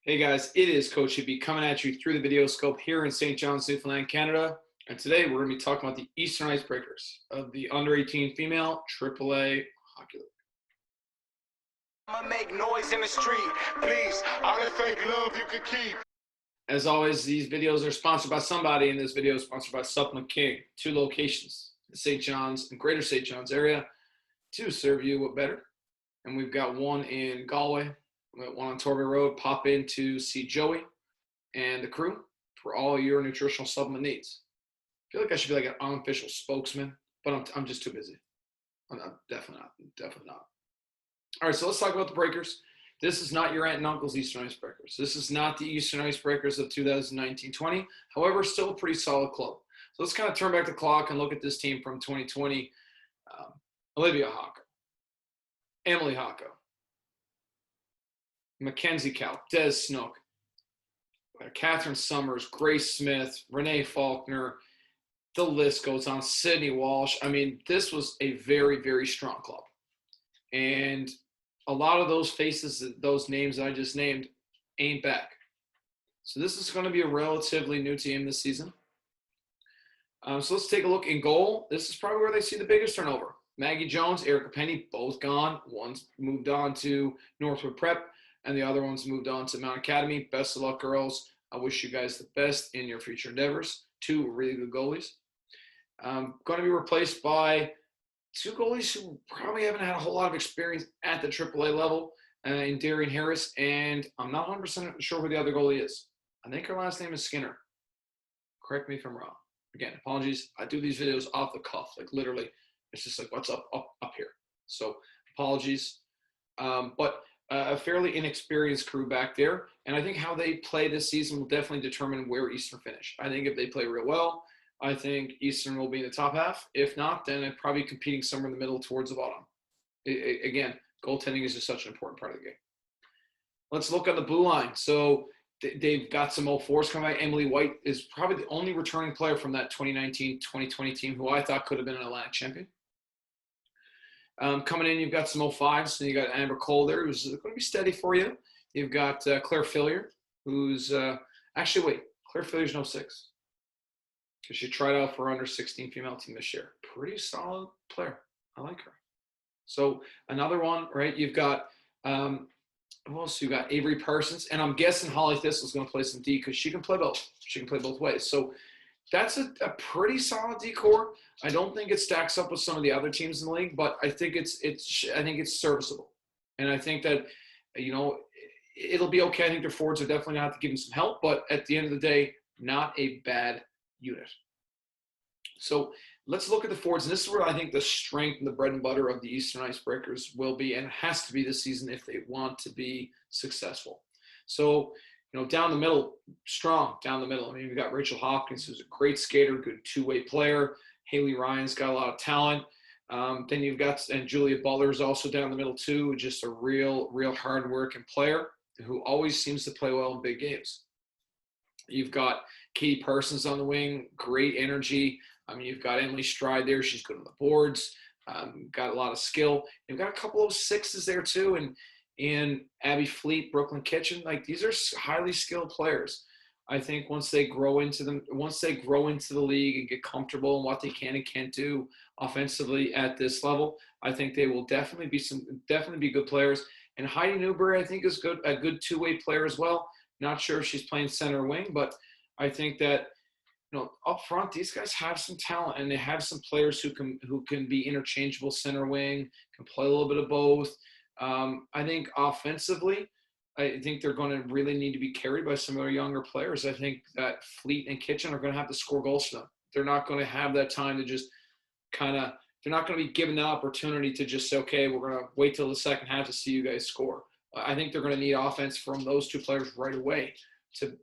Hey guys, it is Coach Hippie coming at you through the video scope here in St. John's, Newfoundland, Canada. And today we're going to be talking about the Eastern Icebreakers of the under 18 female AAA hockey league. I'ma make noise in the street, please. All that fake love you can keep. As always, these videos are sponsored by somebody, and this video is sponsored by Supplement King, two locations in St. John's and Greater St. John's area to serve you what better. And we've got one in Galway, we got one on Torbay Road. Pop in to see Joey and the crew for all your nutritional supplement needs. I feel like I should be like an unofficial spokesman, but I'm just too busy. I'm definitely not. Definitely not. All right, so let's talk about the breakers. This is not your aunt and uncle's Eastern Icebreakers. This is not the Eastern Icebreakers of 2019-20. However, still a pretty solid club. So let's kind of turn back the clock and look at this team from 2020. Olivia Hocko, Emily Hocko, Mackenzie Cal, Des Snook, Catherine Summers, Grace Smith, Renee Faulkner. The list goes on. Sydney Walsh. I mean, this was a very, very strong club. And a lot of those faces, those names that I just named, ain't back. So this is going to be a relatively new team this season. So let's take a look in goal. This is probably where they see the biggest turnover. Maggie Jones, Erica Penny, both gone. One's moved on to Northwood Prep, and the other one's moved on to Mount Academy. Best of luck, girls. I wish you guys the best in your future endeavors. Two really good goalies. Going to be replaced by two goalies who probably haven't had a whole lot of experience at the AAA level in Darian Harris, and I'm not 100% sure who the other goalie is. I think her last name is Skinner. Correct me if I'm wrong. Again, apologies. I do these videos off the cuff, like literally. It's just like what's up here. So apologies. But a fairly inexperienced crew back there, and I think how they play this season will definitely determine where Eastern finish. I think if they play real well, I think Eastern will be in the top half. If not, then it's probably competing somewhere in the middle towards the bottom. Again, goaltending is just such an important part of the game. Let's look at the blue line. So they've got some old fours coming back. Emily White is probably the only returning player from that 2019-2020 team who I thought could have been an Atlantic champion. Coming in, you've got some 05s, and you got Amber Cole there, who's going to be steady for you. You've got Claire Fillier, who's actually, wait, Claire Fillier's an 06. Because she tried out for under 16 female team this year. Pretty solid player. I like her. So another one, right? You've got who else? You got Avery Parsons, and I'm guessing Holly Thistle's going to play some D because she can play both. She can play both ways. So that's a pretty solid decor. I don't think it stacks up with some of the other teams in the league, but I think it's serviceable, and I think that it'll be okay. I think their forwards are definitely going to have to give them some help, but at the end of the day, not a bad unit. So let's look at the forwards, and this is where I think the strength and the bread and butter of the Eastern Icebreakers will be, and it has to be this season if they want to be successful. So, down the middle, strong down the middle. I mean, we've got Rachel Hopkins, who's a great skater, good two-way player. Haley Ryan's got a lot of talent. Then you've got, and Julia Butler is also down the middle too, just a real hard-working player who always seems to play well in big games. You've got Katie Parsons on the wing, great energy. I mean, you've got Emily Stride there. She's good on the boards, got a lot of skill. You've got a couple of sixes there too, and Abby Fleet, Brooklyn Kitchen. Like, these are highly skilled players. I think once they grow into the league and get comfortable in what they can and can't do offensively at this level, I think they will definitely be good players. And Heidi Newberry, I think, is a good two-way player as well. Not sure if she's playing center wing, but I think that up front, these guys have some talent, and they have some players who can be interchangeable center wing, can play a little bit of both. I think offensively, I think they're going to really need to be carried by some of their younger players. I think that Fleet and Kitchen are going to have to score goals for them. They're not going to have that time to just they're not going to be given the opportunity to just say, okay, we're going to wait till the second half to see you guys score. I think they're going to need offense from those two players right away. To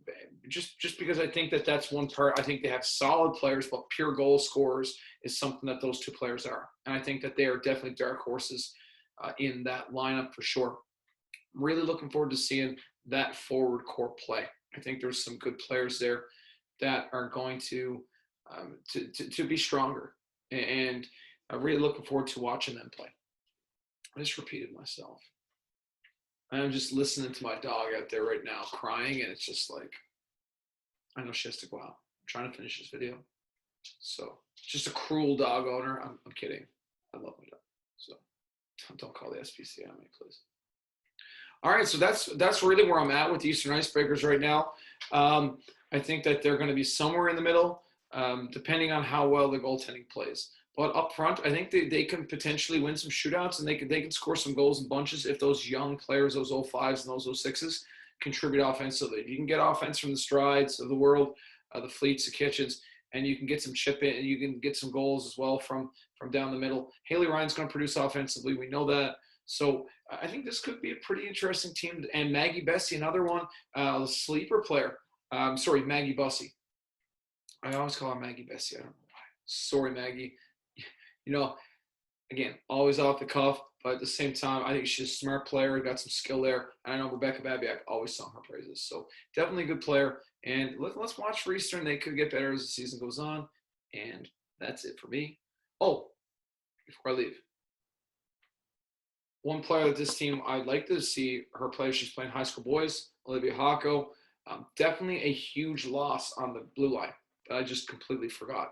just because I think that's one part. I think they have solid players, but pure goal scorers is something that those two players are. And I think that they are definitely dark horses in that lineup for sure. I'm really looking forward to seeing that forward core play. I think there's some good players there that are going to be stronger, and I'm really looking forward to watching them play. I just repeated myself. I'm just listening to my dog out there right now crying, and it's just like, I know she has to go out. I'm trying to finish this video. So, just a cruel dog owner. I'm kidding. I love my dog. So, don't call the SPCA on me, please. All right, so that's really where I'm at with the Eastern Icebreakers right now. I think that they're going to be somewhere in the middle, depending on how well the goaltending plays. But up front, I think they can potentially win some shootouts, and they can score some goals in bunches if those young players, those 05s and those 06s, contribute offensively. If you can get offense from the Strides of the world, the Fleets, the Kitchens, and you can get some chip in, and you can get some goals as well from down the middle. Haley Ryan's going to produce offensively. We know that. So I think this could be a pretty interesting team. And Maggie Bessie, another one, a sleeper player. Sorry, Maggie Bussey. I always call her Maggie Bessie. I don't know why. Sorry, Maggie. You know, again, always off the cuff, but at the same time, I think she's a smart player, got some skill there. And I know Rebecca Babiak always sung her praises. So definitely a good player. And let's watch for Eastern. They could get better as the season goes on. And that's it for me. Oh, before I leave, one player that this team I'd like to see her play. She's playing high school boys, Olivia Hocko. Definitely a huge loss on the blue line that I just completely forgot.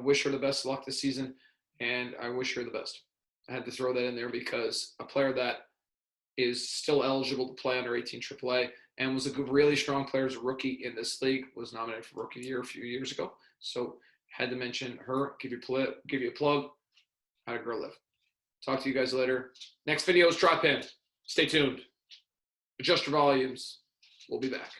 Wish her the best of luck this season, and I wish her the best. I had to throw that in there because a player that is still eligible to play under 18 AAA and was a good, really strong player as a rookie in this league, was nominated for Rookie of the Year a few years ago. So had to mention her, give you a plug. How to girl live. Talk to you guys later. Next video is drop in. Stay tuned. Adjust your volumes. We'll be back.